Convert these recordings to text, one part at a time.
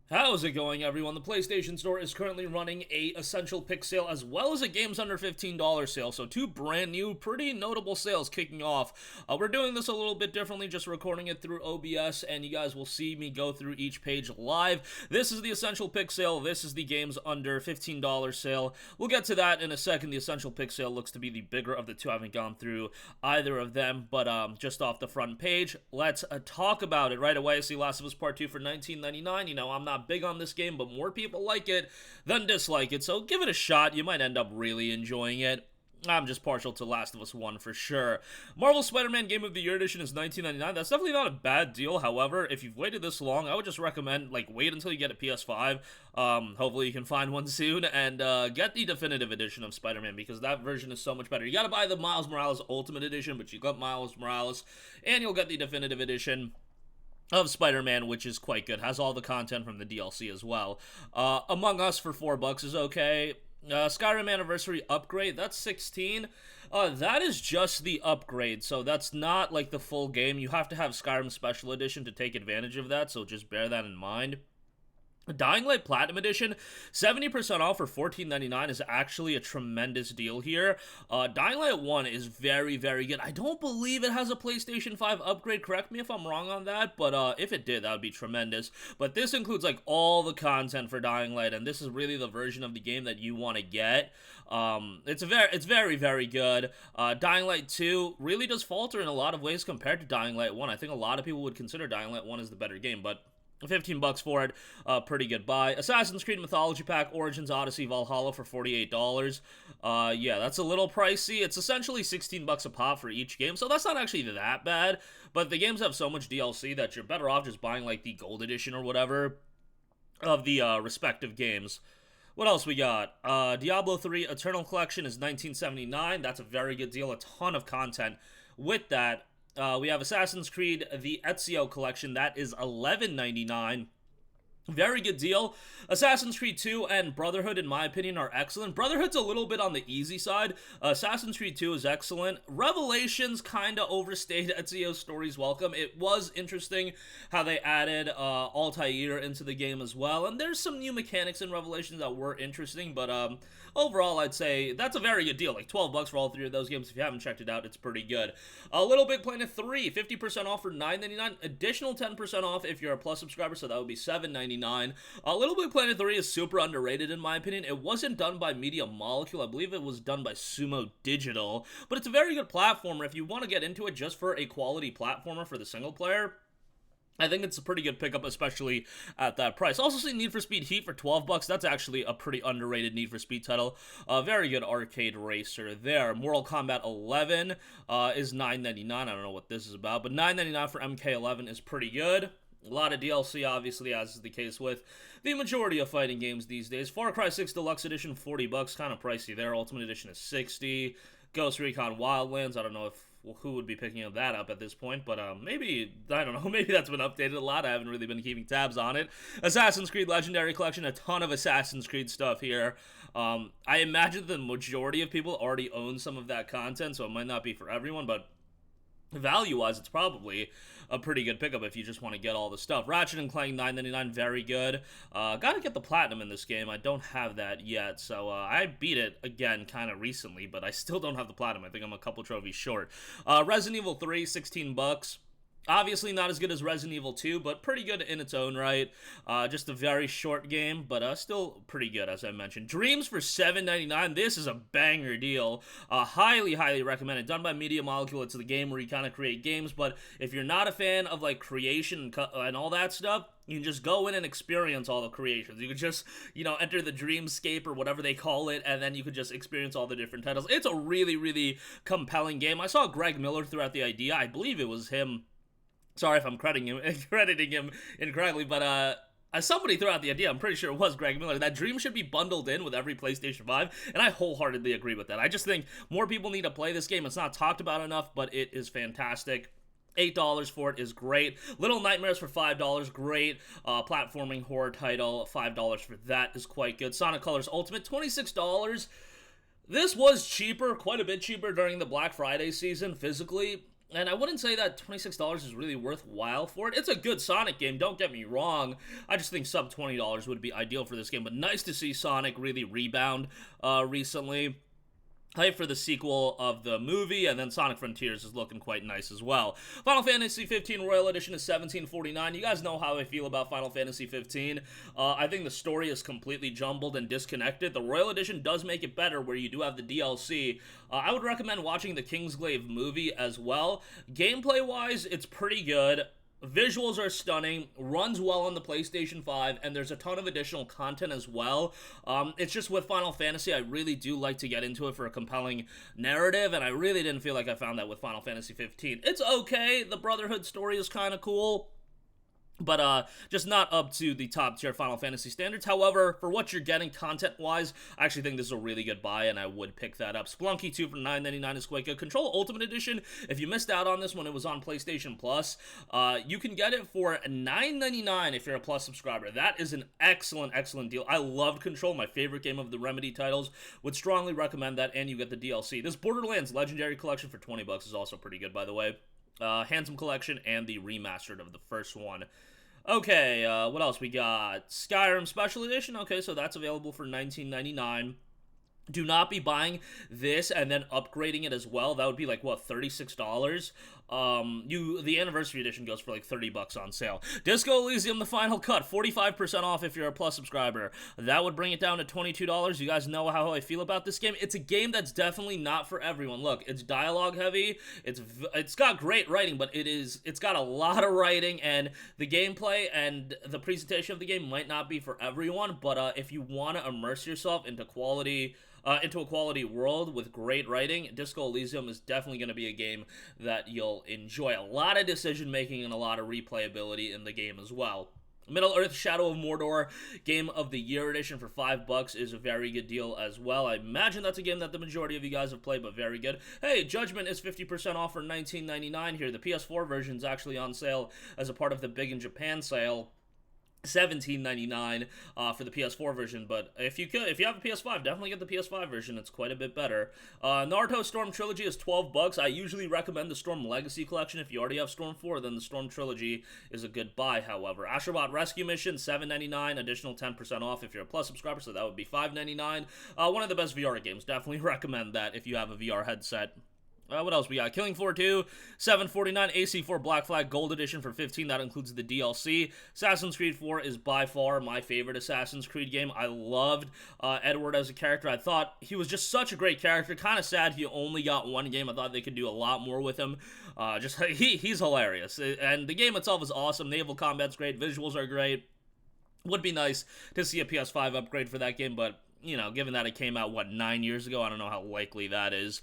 How's it going, everyone? The PlayStation Store is currently running a Essential Pick sale as well as a Games Under $15 sale, so two brand new, pretty notable sales kicking off. We're doing this a little bit differently, just recording it through OBS, and you guys will see me go through each page live. This is the Essential Pick sale, this is the Games Under $15 sale. We'll get to that in a second. The Essential Pick sale looks to be the bigger of the two. I haven't gone through either of them, but just off the front page, let's talk about it right away. See Last of Us Part 2 for $19.99. You know, I'm not big on this game, but more people like it than dislike it, so give it a shot. You might end up really enjoying it. I'm just partial to Last of Us 1 for sure. Marvel Spider-Man Game of the Year Edition is $19.99. That's definitely not a bad deal. However, if you've waited this long, I would just recommend, wait until you get a PS5. Hopefully you can find one soon, and get the definitive edition of Spider-Man, because that version is so much better. You gotta buy the Miles Morales Ultimate Edition, but you got Miles Morales, and you'll get the definitive edition of Spider-Man, which is quite good. Has all the content from the DLC as well. Among Us for $4 is okay. Skyrim Anniversary Upgrade, that's $16. That is just the upgrade, so that's not like the full game. You have to have Skyrim Special Edition to take advantage of that, so just bear that in mind. Dying Light Platinum Edition, 70% off for $14.99 is actually a tremendous deal here. Dying Light 1 is very, very good. I don't believe it has a PlayStation 5 upgrade. Correct me if I'm wrong on that, but if it did, that would be tremendous. But this includes, all the content for Dying Light, and this is really the version of the game that you want to get. It's very, very good. Dying Light 2 really does falter in a lot of ways compared to Dying Light 1. I think a lot of people would consider Dying Light 1 as the better game, but $15 for it, pretty good buy. Assassin's Creed Mythology Pack, Origins Odyssey Valhalla for $48. Yeah, that's a little pricey. It's essentially $16 a pop for each game, so that's not actually that bad, but the games have so much DLC that you're better off just buying, the Gold Edition or whatever of the respective games. What else we got? Diablo 3 Eternal Collection is $19.79. That's a very good deal, a ton of content with that. We have Assassin's Creed, the Ezio Collection, that is $11.99. Very good deal. Assassin's Creed 2 and Brotherhood, in my opinion, are excellent. Brotherhood's a little bit on the easy side. Assassin's Creed 2 is excellent. Revelations kind of overstayed Ezio's story's welcome. It was interesting how they added Altair into the game as well, and there's some new mechanics in Revelations that were interesting, but overall, I'd say that's a very good deal. $12 for all three of those games. If you haven't checked it out, it's pretty good. Little Big Planet 3, 50% off for $9.99. Additional 10% off if you're a Plus subscriber, so that would be $7.99. Little Big Planet 3 is super underrated in my opinion. It wasn't done by Media Molecule. I believe it was done by Sumo Digital, but it's a very good platformer if you want to get into it just for a quality platformer for the single player. I think it's a pretty good pickup, especially at that price. Also see Need for Speed Heat for $12. That's actually a pretty underrated Need for Speed title. A very good arcade racer there. Mortal Kombat 11 is $9.99. I don't know what this is about, but $9.99 for MK11 is pretty good. A lot of DLC, obviously, as is the case with the majority of fighting games these days. Far Cry 6 Deluxe Edition, $40, kind of pricey there. Ultimate Edition is $60. Ghost Recon Wildlands, I don't know who would be picking that up at this point, but maybe, I don't know, maybe that's been updated a lot. I haven't really been keeping tabs on it. Assassin's Creed Legendary Collection, a ton of Assassin's Creed stuff here. I imagine the majority of people already own some of that content, so it might not be for everyone, but value-wise, it's probably a pretty good pickup if you just want to get all the stuff. Ratchet & Clank $9.99, very good. Gotta get the Platinum in this game. I don't have that yet, so I beat it, again, kind of recently, but I still don't have the Platinum. I think I'm a couple trophies short. Resident Evil 3, $16. Obviously not as good as Resident Evil 2, but pretty good in its own right. Just a very short game, but still pretty good, as I mentioned. Dreams for $7.99. This is a banger deal. Highly, highly recommended. Done by Media Molecule. It's the game where you kind of create games, but if you're not a fan of, creation and all that stuff, you can just go in and experience all the creations. You could just, enter the dreamscape or whatever they call it, and then you could just experience all the different titles. It's a really, really compelling game. I saw Greg Miller throw out the idea. I believe it was him. Sorry if I'm crediting him incorrectly, but as somebody threw out the idea, I'm pretty sure it was Greg Miller, that Dream should be bundled in with every PlayStation 5, and I wholeheartedly agree with that. I just think more people need to play this game. It's not talked about enough, but it is fantastic. $8 for it is great. Little Nightmares for $5, great. Platforming horror title, $5 for that is quite good. Sonic Colors Ultimate, $26. This was cheaper, quite a bit cheaper during the Black Friday season physically. And I wouldn't say that $26 is really worthwhile for it. It's a good Sonic game, don't get me wrong. I just think sub $20 would be ideal for this game, but nice to see Sonic really rebound recently. Hype for the sequel of the movie, and then Sonic Frontiers is looking quite nice as well. Final Fantasy 15 Royal Edition is $17.49. You guys know how I feel about Final Fantasy 15. I think the story is completely jumbled and disconnected. The Royal Edition does make it better, where you do have the DLC. I would recommend watching the Kingsglaive movie as well. Gameplay-wise, it's pretty good. Visuals are stunning, runs well on the PlayStation 5, and there's a ton of additional content as well. It's just with Final Fantasy, I really do like to get into it for a compelling narrative, and I really didn't feel like I found that with Final Fantasy 15. It's okay, the Brotherhood story is kind of cool, but just not up to the top tier Final Fantasy standards. However, for what you're getting content-wise, I actually think this is a really good buy, and I would pick that up. Splunky 2 for $9.99 is quite good. Control Ultimate Edition, if you missed out on this when it was on PlayStation Plus, you can get it for $9.99 if you're a Plus subscriber. That is an excellent, excellent deal. I loved Control, my favorite game of the Remedy titles. Would strongly recommend that, and you get the DLC. This Borderlands Legendary Collection for $20 is also pretty good, by the way. Handsome Collection and the remastered of the first one. Okay, what else we got? Skyrim Special Edition. Okay, so that's available for $19.99. Do not be buying this and then upgrading it as well. That would be like, what, $36? The anniversary edition goes for like $30 on sale. Disco Elysium, the final cut, 45% off if you're a Plus subscriber. That would bring it down to $22. You guys know how I feel about this game. It's a game that's definitely not for everyone. Look, it's dialogue heavy. It's got great writing, but it's got a lot of writing, and the gameplay and the presentation of the game might not be for everyone. But if you want to immerse yourself into a quality world with great writing, Disco Elysium is definitely going to be a game that you'll enjoy. A lot of decision making and a lot of replayability in the game as well. Middle-earth Shadow of Mordor Game of the Year Edition for $5 is a very good deal as well. I imagine that's a game that the majority of you guys have played, but very good. Hey, Judgment is 50% off for $19.99 here. The PS4 version is actually on sale as a part of the Big in Japan sale. $17.99 for the PS4 version, but if you have a PS5, definitely get the PS5 version. It's quite a bit better. Naruto Storm Trilogy is $12. I usually recommend the Storm Legacy Collection. If you already have Storm 4, then the Storm Trilogy is a good buy, however. Astrobot Rescue Mission, $7.99, additional 10% off if you're a Plus subscriber, so that would be $5.99. One of the best VR games. Definitely recommend that if you have a VR headset. What else we got? Killing Floor 2, $7.49. AC4 Black Flag Gold Edition for $15. That includes the DLC. Assassin's Creed 4 is by far my favorite Assassin's Creed game. I loved Edward as a character. I thought he was just such a great character. Kind of sad he only got one game. I thought they could do a lot more with him. He's hilarious. And the game itself is awesome. Naval combat's great. Visuals are great. Would be nice to see a PS5 upgrade for that game, but you know, given that it came out, 9 years ago, I don't know how likely that is.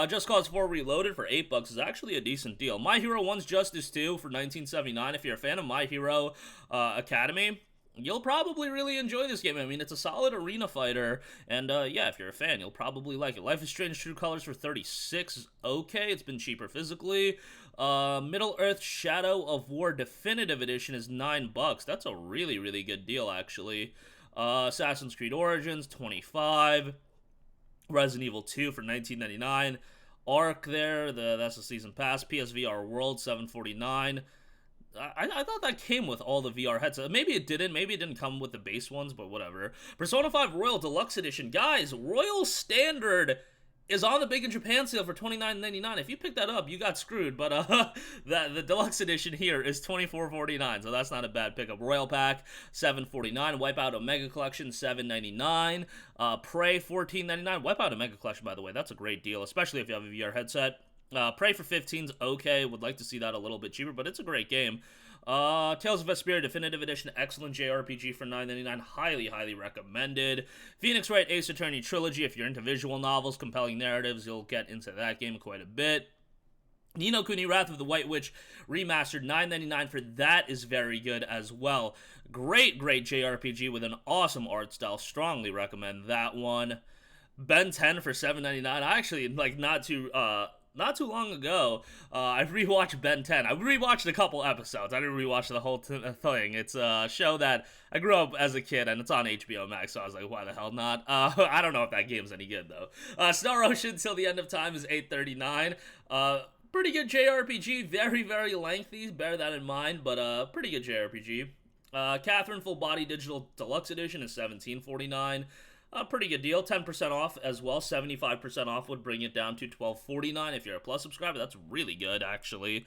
Just Cause 4 Reloaded for $8 is actually a decent deal. My Hero 1's Justice 2 for $19.79. If you're a fan of My Hero Academy, you'll probably really enjoy this game. I mean, it's a solid arena fighter, and yeah, if you're a fan, you'll probably like it. Life is Strange True Colors for $36 is okay. It's been cheaper physically. Middle-earth Shadow of War Definitive Edition is $9. That's a really, really good deal, actually. Assassin's Creed Origins, $25. Resident Evil 2 for $19.99. Ark there, that's the season pass. PSVR World, $7.49. I thought that came with all the VR headsets. Maybe it didn't. Maybe it didn't come with the base ones, but whatever. Persona 5 Royal Deluxe Edition. Guys, Royal Standard is on the Big in Japan sale for $29.99. If you pick that up, you got screwed. But the deluxe edition here is $24.49, so that's not a bad pickup. Royal Pack, $7.49. Wipeout Omega Collection, $7.99. Prey, $14.99. Wipeout Omega Collection, by the way, that's a great deal, especially if you have a VR headset. Prey for $15's okay. Would like to see that a little bit cheaper, but it's a great game. Tales of Vesperia Definitive Edition, excellent JRPG for $9.99, highly, highly recommended. Phoenix Wright Ace Attorney Trilogy, if you're into visual novels, compelling narratives, you'll get into that game quite a bit. Ni no Kuni Wrath of the White Witch Remastered, $9.99 for that is very good as well. Great, great JRPG with an awesome art style, strongly recommend that one. Ben 10 for $7.99, I actually, not too long ago, I rewatched Ben 10. I rewatched a couple episodes. I didn't rewatch the whole thing. It's a show that I grew up as a kid, and it's on HBO Max, so I was like, why the hell not? I don't know if that game's any good, though. Star Ocean Till the End of Time is $8.39. Pretty good JRPG, very, very lengthy, bear that in mind, but pretty good JRPG. Catherine Full Body Digital Deluxe Edition is $17.49. Pretty good deal, 10% off as well, 75% off would bring it down to $12.49 if you're a Plus subscriber. That's really good, actually.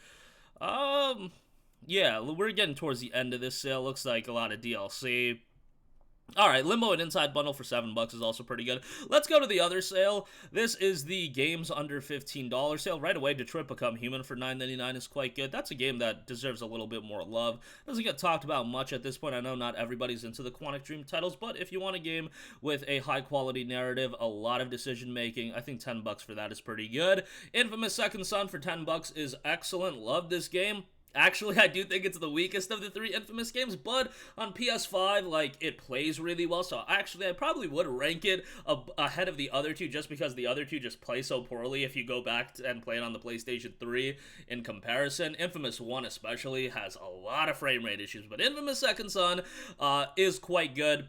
Yeah, we're getting towards the end of this sale. Looks like a lot of DLC. Alright, Limbo and Inside Bundle for $7 is also pretty good. Let's go to the other sale. This is the games under $15 sale. Right away, Detroit Become Human for $9.99 is quite good. That's a game that deserves a little bit more love. Doesn't get talked about much at this point. I know not everybody's into the Quantic Dream titles, but if you want a game with a high-quality narrative, a lot of decision-making, I think $10 for that is pretty good. Infamous Second Son for $10 is excellent. Love this game. Actually, I do think it's the weakest of the three Infamous games, but on PS5, like, it plays really well, so actually, I probably would rank it ahead of the other two, just because the other two just play so poorly if you go back and play it on the PlayStation 3 in comparison. Infamous 1 especially has a lot of frame rate issues, but Infamous Second Son is quite good.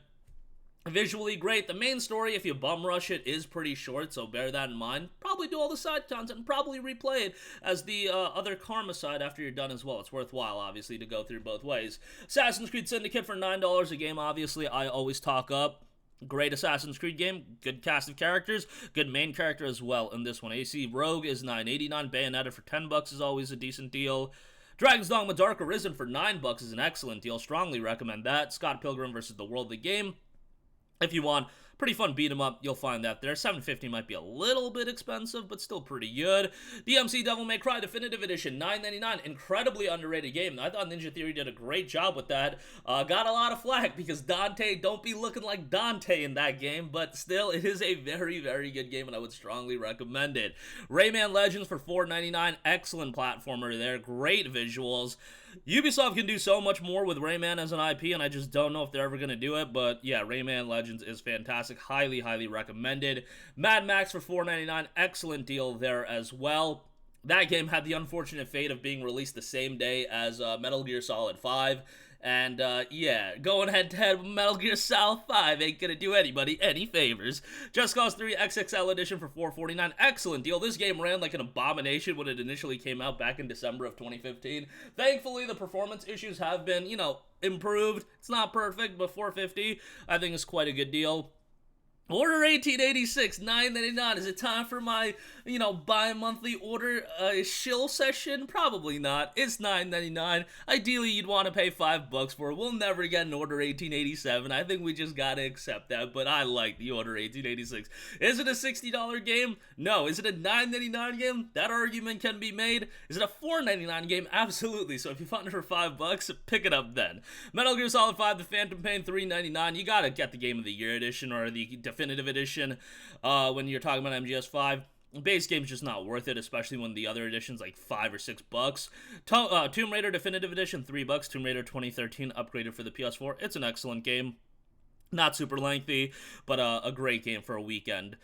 Visually great. The main story, if you bum rush it, is pretty short, so bear that in mind. Probably do all the side content, probably replay it as the other Karma side after you're done as well. It's worthwhile, obviously, to go through both ways. Assassin's Creed Syndicate for $9 a game, obviously, I always talk up. Great Assassin's Creed game, good cast of characters, good main character as well in this one. AC Rogue is $9.89, Bayonetta for $10 is always a decent deal. Dragon's Dogma Dark Arisen for $9 is an excellent deal, strongly recommend that. Scott Pilgrim vs. the World, the game. If you want pretty fun beat 'em up, you'll find that there. $7.50 might be a little bit expensive, but still pretty good. DMC Devil May Cry Definitive Edition, $9.99. Incredibly underrated game. I thought Ninja Theory did a great job with that. Got a lot of flack because Dante don't be looking like Dante in that game, but still, it is a very, very good game, and I would strongly recommend it. Rayman Legends for $4.99. Excellent platformer there. Great visuals. Ubisoft can do so much more with Rayman as an IP, and I just don't know if they're ever going to do it, but yeah, Rayman Legends is fantastic. Highly, highly recommended. Mad Max for $4.99. Excellent deal there as well. That game had the unfortunate fate of being released the same day as Metal Gear Solid 5. And, yeah, going head-to-head with Metal Gear Solid 5 ain't gonna do anybody any favors. Just Cause 3 XXL Edition for $4.49. Excellent deal. This game ran like an abomination when it initially came out back in December of 2015. Thankfully, the performance issues have been, you know, improved. It's not perfect, but $4.50, I think is quite a good deal. Order 1886, $9.99. Is it time for my, you know, bi-monthly order shill session? Probably not. It's $9.99. Ideally, you'd want to pay $5 for it. We'll never get an Order 1887. I think we just gotta accept that, but I like the Order 1886. Is it a $60 game? No. Is it a $9.99 game? That argument can be made. Is it a $4.99 game? Absolutely. So if you find it for $5, pick it up then. Metal Gear Solid 5, The Phantom Pain, $3.99. You gotta get the Game of the Year edition or the Definitive Edition when you're talking about MGS5. Base game's just not worth it, especially when the other edition's like $5 or $6. Tomb Raider Definitive Edition, $3. Tomb Raider 2013 upgraded for the PS4. It's an excellent game. Not super lengthy, but a great game for a weekend.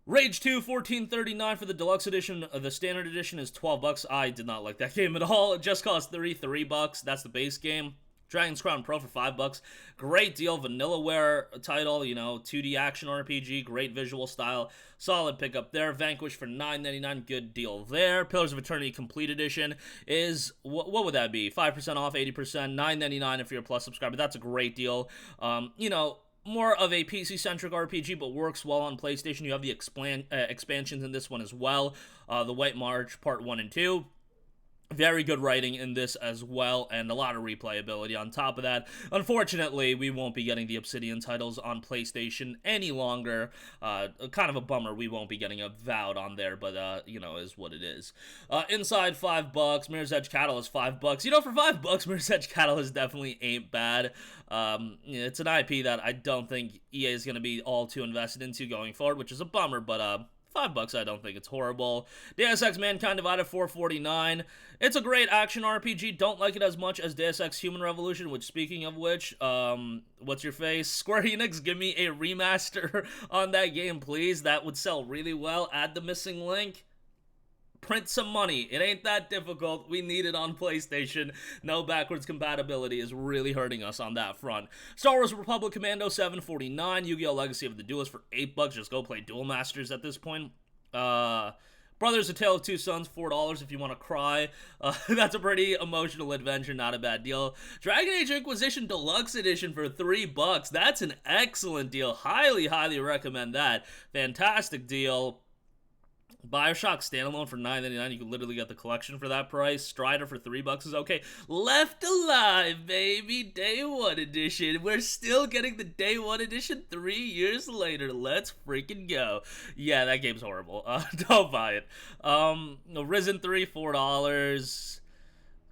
Rage 2, $14.39 for the Deluxe Edition. The Standard Edition is $12. I did not like that game at all. Just Cause 3, $3. That's the base game. Dragon's Crown Pro for $5. Great deal. Vanillaware title, you know, 2D action RPG, great visual style. Solid pickup there. Vanquish for $9.99. Good deal there. Pillars of Eternity Complete Edition is, what would that be? 5% off, 80%, $9.99 if you're a Plus subscriber. That's a great deal. You know, more of a PC-centric RPG, but works well on PlayStation. You have the expansions in this one as well. The White March Part 1 and 2. Very good writing in this as well, and a lot of replayability on top of that. Unfortunately, we won't be getting the Obsidian titles on PlayStation any longer. Kind of a bummer we won't be getting Avowed on there, but, you know, is what it is. Inside, $5. Mirror's Edge Catalyst, $5. You know, for $5, Mirror's Edge Catalyst definitely ain't bad. It's an IP that I don't think EA is going to be all too invested into going forward, which is a bummer, but, $5, I don't think it's horrible. Deus Ex Mankind Divided, $4.49. It's a great action RPG. Don't like it as much as Deus Ex Human Revolution, which, speaking of which, what's your face? Square Enix, give me a remaster on that game, please. That would sell really well. Add the missing link. Print some money. It ain't that difficult. We need it on PlayStation. No backwards compatibility is really hurting us on that front. Star Wars Republic Commando, $7.49. Yu-Gi-Oh! Legacy of the Duelist for $8. Just go play Duel Masters at this point. Brothers: A Tale of Two Sons, $4 if you want to cry. That's a pretty emotional adventure, not a bad deal. Dragon Age Inquisition Deluxe Edition for $3. That's an excellent deal. Highly, highly recommend that. Fantastic deal. Bioshock Standalone for $9.99. You can literally get the collection for that price. Strider for $3 is okay. Left Alive, baby. Day 1 edition. We're still getting the Day 1 edition 3 years later. Let's freaking go. Yeah, that game's horrible. Don't buy it. Risen 3, $4.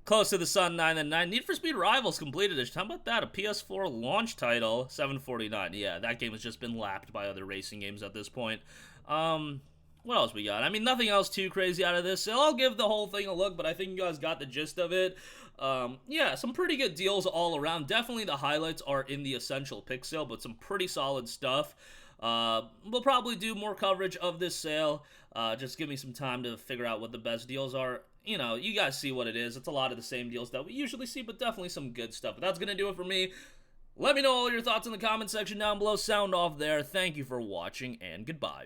Close to the Sun, $9.99. Need for Speed Rivals Complete Edition. How about that? A PS4 launch title, $7.49. Yeah, that game has just been lapped by other racing games at this point. What else we got? I mean, nothing else too crazy out of this sale. I'll give the whole thing a look, but I think you guys got the gist of it. Yeah, some pretty good deals all around. Definitely the highlights are in the Essential Pick sale, but some pretty solid stuff. We'll probably do more coverage of this sale. Just give me some time to figure out what the best deals are. You know, you guys see what it is. It's a lot of the same deals that we usually see, but definitely some good stuff. But that's going to do it for me. Let me know all your thoughts in the comment section down below. Sound off there. Thank you for watching, and goodbye.